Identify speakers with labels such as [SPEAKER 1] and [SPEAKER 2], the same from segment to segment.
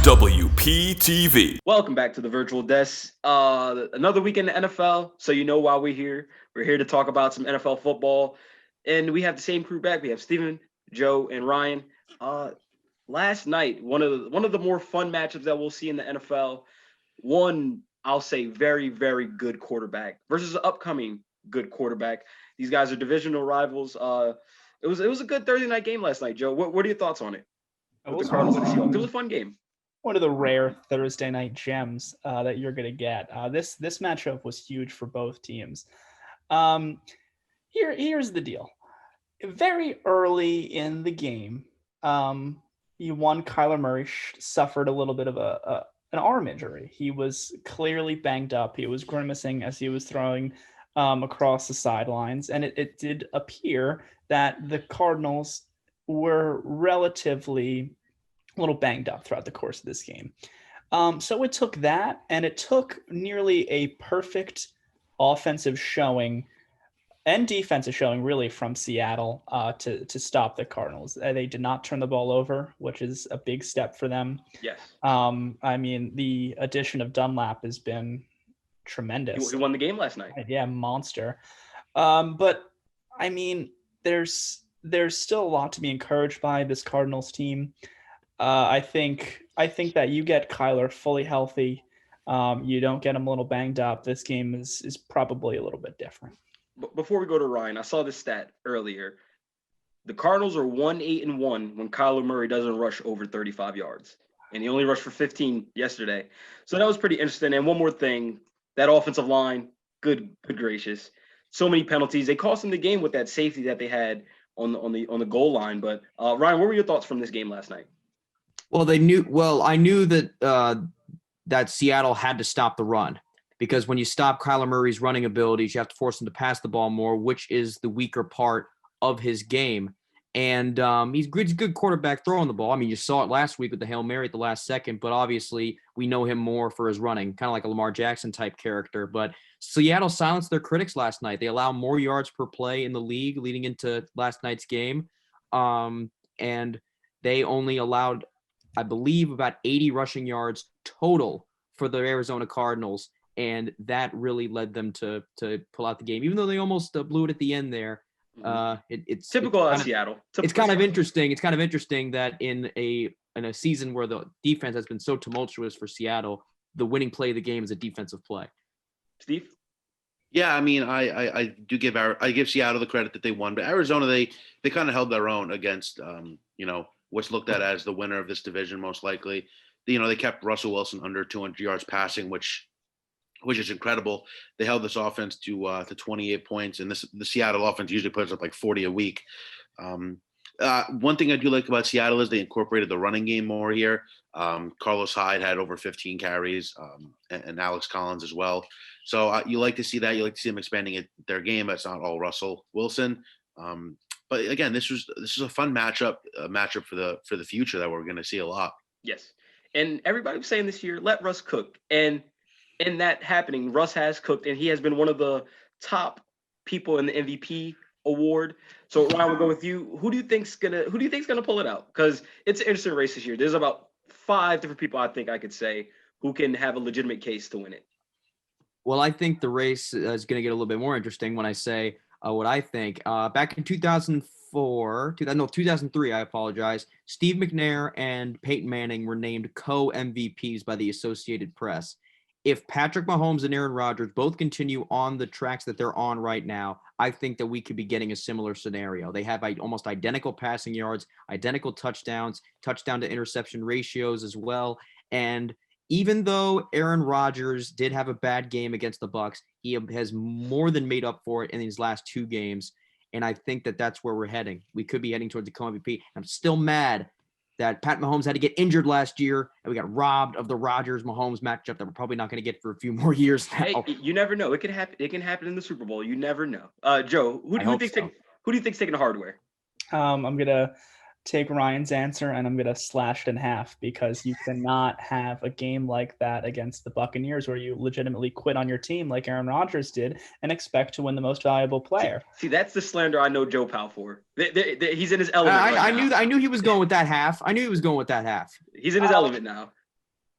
[SPEAKER 1] WPTV.
[SPEAKER 2] Welcome back to the virtual desk. Another week in the NFL, so you know why we're here. We're here to talk about some NFL football, and we have the same crew back. We have Steven, Joe, and Ryan. Last night, one of the more fun matchups that we'll see in the NFL. One, I'll say, very very good quarterback versus an upcoming good quarterback. These guys are divisional rivals. It was a good Thursday night game last night, Joe. What are your thoughts on it? With the Cardinals and the Seahawks, it was a fun game.
[SPEAKER 3] One of the rare Thursday night gems that you're going to get. This matchup was huge for both teams. Here's the deal. Very early in the game, Kyler Murray suffered a little bit of an arm injury. He was clearly banged up. He was grimacing as he was throwing across the sidelines, and it did appear that the Cardinals were relatively a little banged up throughout the course of this game. So it took that, and it took nearly a perfect offensive showing and defensive showing, really, from Seattle to stop the Cardinals. They did not turn the ball over, which is a big step for them.
[SPEAKER 2] Yes.
[SPEAKER 3] I mean, the addition of Dunlap has been tremendous.
[SPEAKER 2] He won the game last night.
[SPEAKER 3] Yeah, monster. But, I mean, there's still a lot to be encouraged by this Cardinals team. I think that you get Kyler fully healthy. You don't get him a little banged up. This game is probably a little bit different.
[SPEAKER 2] Before we go to Ryan, I saw this stat earlier. The Cardinals are 1-8-1 when Kyler Murray doesn't rush over 35 yards. And he only rushed for 15 yesterday. So that was pretty interesting. And one more thing, that offensive line, good gracious. So many penalties. They cost them the game with that safety that they had on the goal line. But Ryan, what were your thoughts from this game last night?
[SPEAKER 4] Well, I knew that that Seattle had to stop the run, because when you stop Kyler Murray's running abilities, you have to force him to pass the ball more, which is the weaker part of his game. And he's a good quarterback throwing the ball. I mean, you saw it last week with the Hail Mary at the last second, but obviously we know him more for his running, kind of like a Lamar Jackson type character. But Seattle silenced their critics last night. They allow more yards per play in the league leading into last night's game. And they only allowed, I believe, about 80 rushing yards total for the Arizona Cardinals, and that really led them to pull out the game, even though they almost blew it at the end there. It's
[SPEAKER 2] typical of Seattle.
[SPEAKER 4] It's kind of interesting. It's kind of interesting that in a season where the defense has been so tumultuous for Seattle, the winning play of the game is a defensive play.
[SPEAKER 2] Steve?
[SPEAKER 5] Yeah, I mean, I give Seattle the credit that they won, but Arizona, they kind of held their own against what's looked at as the winner of this division, most likely. They kept Russell Wilson under 200 yards passing, which is incredible. They held this offense to 28 points, and the Seattle offense usually puts up like 40 a week. One thing I do like about Seattle is they incorporated the running game more here. Carlos Hyde had over 15 carries, and Alex Collins as well. So you like to see that. You like to see them expanding their game. That's not all Russell Wilson. But again, this is a fun matchup for the future that we're going to see a lot.
[SPEAKER 2] Yes, and everybody was saying this year, let Russ cook, and in that happening, Russ has cooked, and he has been one of the top people in the MVP award. So Ryan, we'll go with you. Who do you think's gonna pull it out? Because it's an interesting race this year. There's about 5 different people I think I could say who can have a legitimate case to win it.
[SPEAKER 4] Well, I think the race is going to get a little bit more interesting when I say what I think. Back in 2003, I apologize, Steve McNair and Peyton Manning were named co-MVPs by the Associated Press. If Patrick Mahomes and Aaron Rodgers both continue on the tracks that they're on right now, I think that we could be getting a similar scenario. They have almost identical passing yards, identical touchdowns, touchdown to interception ratios as well. And even though Aaron Rodgers did have a bad game against the Bucs, he has more than made up for it in these last 2 games. And I think that that's where we're heading. We could be heading towards the co-MVP. I'm still mad that Pat Mahomes had to get injured last year, and we got robbed of the Rodgers-Mahomes matchup that we're probably not going to get for a few more years now.
[SPEAKER 2] Hey, you never know. It can happen. It can happen in the Super Bowl. You never know. Joe, who do you think's taking the hardware?
[SPEAKER 3] I'm gonna take Ryan's answer, and I'm gonna slash it in half, because you cannot have a game like that against the Buccaneers where you legitimately quit on your team like Aaron Rodgers did and expect to win the most valuable player.
[SPEAKER 2] See, that's the slander I know Joe Powell for. He's in his element.
[SPEAKER 4] I knew he was going with that half. I knew he was going with that half.
[SPEAKER 2] He's in his element now.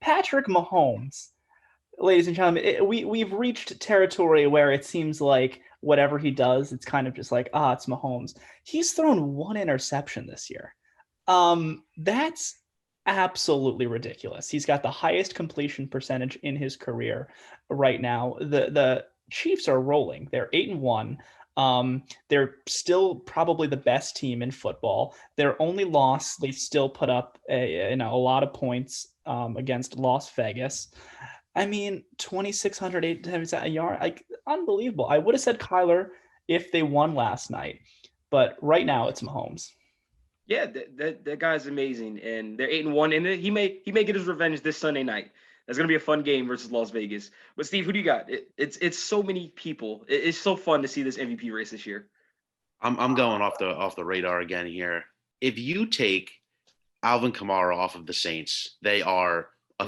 [SPEAKER 3] Patrick Mahomes, ladies and gentlemen, we've reached territory where it seems like whatever he does, it's kind of just like, it's Mahomes. He's thrown one interception this year. That's absolutely ridiculous. He's got the highest completion percentage in his career right now. The Chiefs are rolling. They're 8-1. They're still probably the best team in football. Their only loss, they still put up a lot of points against Las Vegas. I mean, 2,608 a yard, like unbelievable. I would have said Kyler if they won last night, but right now it's Mahomes.
[SPEAKER 2] Yeah, that guy's amazing, and they're 8-1, and he may get his revenge this Sunday night. That's gonna be a fun game versus Las Vegas. But Steve, who do you got? It's so many people. It's so fun to see this MVP race this year.
[SPEAKER 5] I'm going off the radar again here. If you take Alvin Kamara off of the Saints, they are a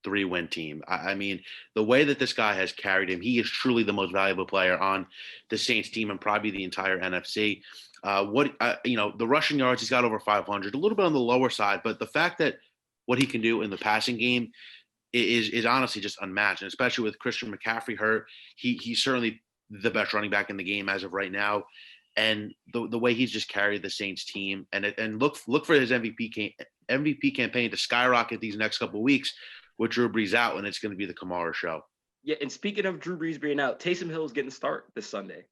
[SPEAKER 5] three-win team. I mean, the way that this guy has carried him, he is truly the most valuable player on the Saints team and probably the entire NFC. The rushing yards, he's got over 500, a little bit on the lower side, but the fact that what he can do in the passing game is honestly just unmatched, and especially with Christian McCaffrey hurt, he's certainly the best running back in the game as of right now. And the way he's just carried the Saints team, and look for his MVP campaign to skyrocket these next couple of weeks with Drew Brees out, and it's going to be the Kamara show.
[SPEAKER 2] Yeah, and speaking of Drew Brees being out, Taysom Hill is getting the start this Sunday.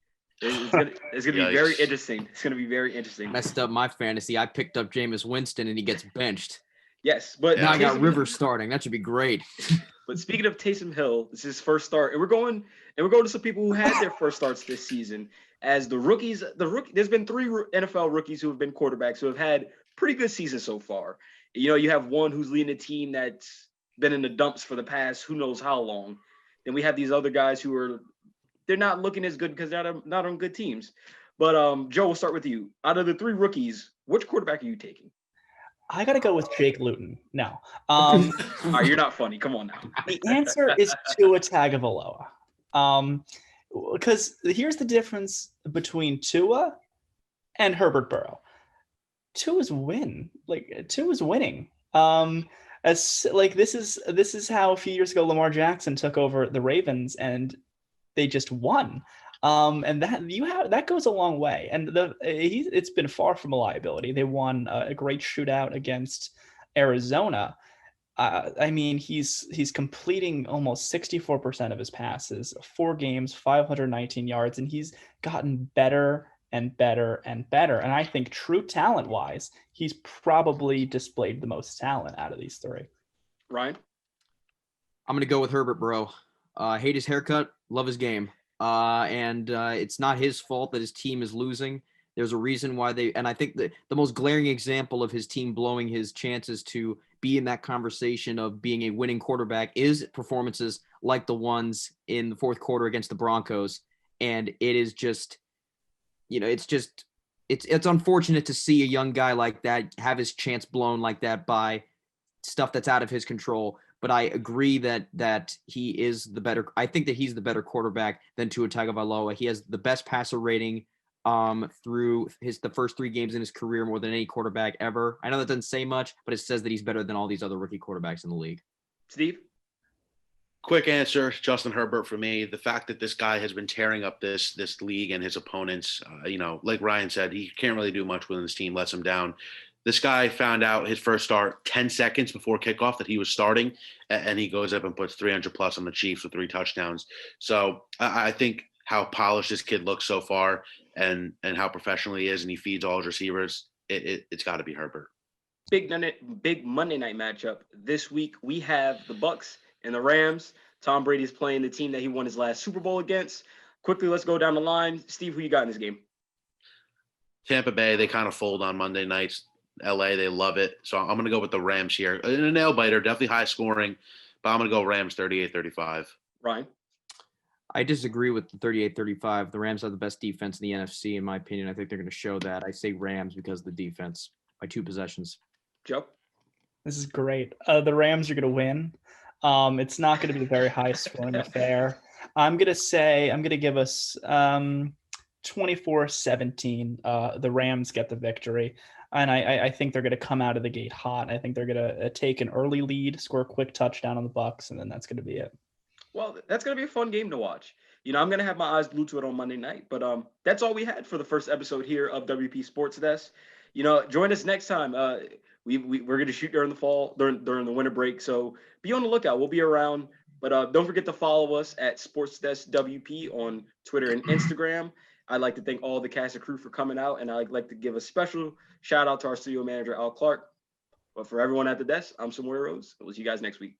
[SPEAKER 2] It's gonna be very interesting. It's gonna be very interesting.
[SPEAKER 4] Messed up my fantasy. I picked up Jameis Winston and he gets benched.
[SPEAKER 2] Yes, but
[SPEAKER 4] now I got Rivers starting. That should be great.
[SPEAKER 2] But speaking of Taysom Hill, this is his first start, and we're going to some people who had their first starts this season as the rookies. There's been 3 NFL rookies who have been quarterbacks who have had pretty good seasons so far. You have one who's leading a team that's been in the dumps for the past who knows how long. Then we have these other guys who they're not looking as good because they're not on good teams. But Joe, we'll start with you. Out of the 3 rookies, which quarterback are you taking?
[SPEAKER 3] I got to go with Jake Luton. No.
[SPEAKER 2] All right, you're not funny. Come on now.
[SPEAKER 3] The answer is Tua Tagovailoa. Because here's the difference between Tua and Herbert Burrow. Tua's winning. This is how a few years ago Lamar Jackson took over the Ravens and they just won. And that goes a long way. And it's been far from a liability. They won a great shootout against Arizona. I mean, he's completing almost 64% of his passes, 4 games, 519 yards, and he's gotten better and better and better. And I think true talent-wise, he's probably displayed the most talent out of these 3.
[SPEAKER 2] Ryan?
[SPEAKER 4] I'm going to go with Herbert, bro. Hate his haircut, love his game. And it's not his fault that his team is losing. There's a reason why and I think the most glaring example of his team blowing his chances to be in that conversation of being a winning quarterback is performances like the ones in the 4th quarter against the Broncos. And it is just, it's unfortunate to see a young guy like that have his chance blown like that by stuff that's out of his control. But I agree that he is the better. I think that he's the better quarterback than Tua Tagovailoa. He has the best passer rating through the first 3 games in his career, more than any quarterback ever. I know that doesn't say much, but it says that he's better than all these other rookie quarterbacks in the league.
[SPEAKER 2] Steve?
[SPEAKER 5] Quick answer, Justin Herbert for me. The fact that this guy has been tearing up this league and his opponents, like Ryan said, he can't really do much when his team lets him down. This guy found out his first start 10 seconds before kickoff that he was starting, and he goes up and puts 300 plus on the Chiefs with 3 touchdowns. So I think how polished this kid looks so far and how professional he is, and he feeds all his receivers, it's got to be Herbert.
[SPEAKER 2] Big Monday night matchup. This week we have the Bucs and the Rams. Tom Brady is playing the team that he won his last Super Bowl against. Quickly, let's go down the line. Steve, who you got in this game?
[SPEAKER 5] Tampa Bay, they kind of fold on Monday nights. LA, they love it. So I'm going to go with the Rams here. In a nail biter, definitely high scoring, but I'm going to go Rams 38-35.
[SPEAKER 2] Ryan?
[SPEAKER 4] I disagree with the 38-35. The Rams have the best defense in the NFC, in my opinion. I think they're going to show that. I say Rams because of the defense by 2 possessions.
[SPEAKER 2] Joe?
[SPEAKER 3] This is great. The Rams are going to win. It's not going to be a very high scoring affair. I'm going to give us 24-17. The Rams get the victory. And I think they're going to come out of the gate hot. I think they're going to take an early lead, score a quick touchdown on the Bucks, and then that's going to be it.
[SPEAKER 2] Well, that's going to be a fun game to watch. I'm going to have my eyes glued to it on Monday night. But that's all we had for the first episode here of WP Sports Desk. Join us next time. We're going to shoot during the fall, during the winter break. So be on the lookout. We'll be around. But don't forget to follow us at Sports Desk WP on Twitter and Instagram. I'd like to thank all the cast and crew for coming out. And I'd like to give a special shout out to our studio manager, Clarke. But for everyone at the desk, I'm Samory Rose. We'll see you guys next week.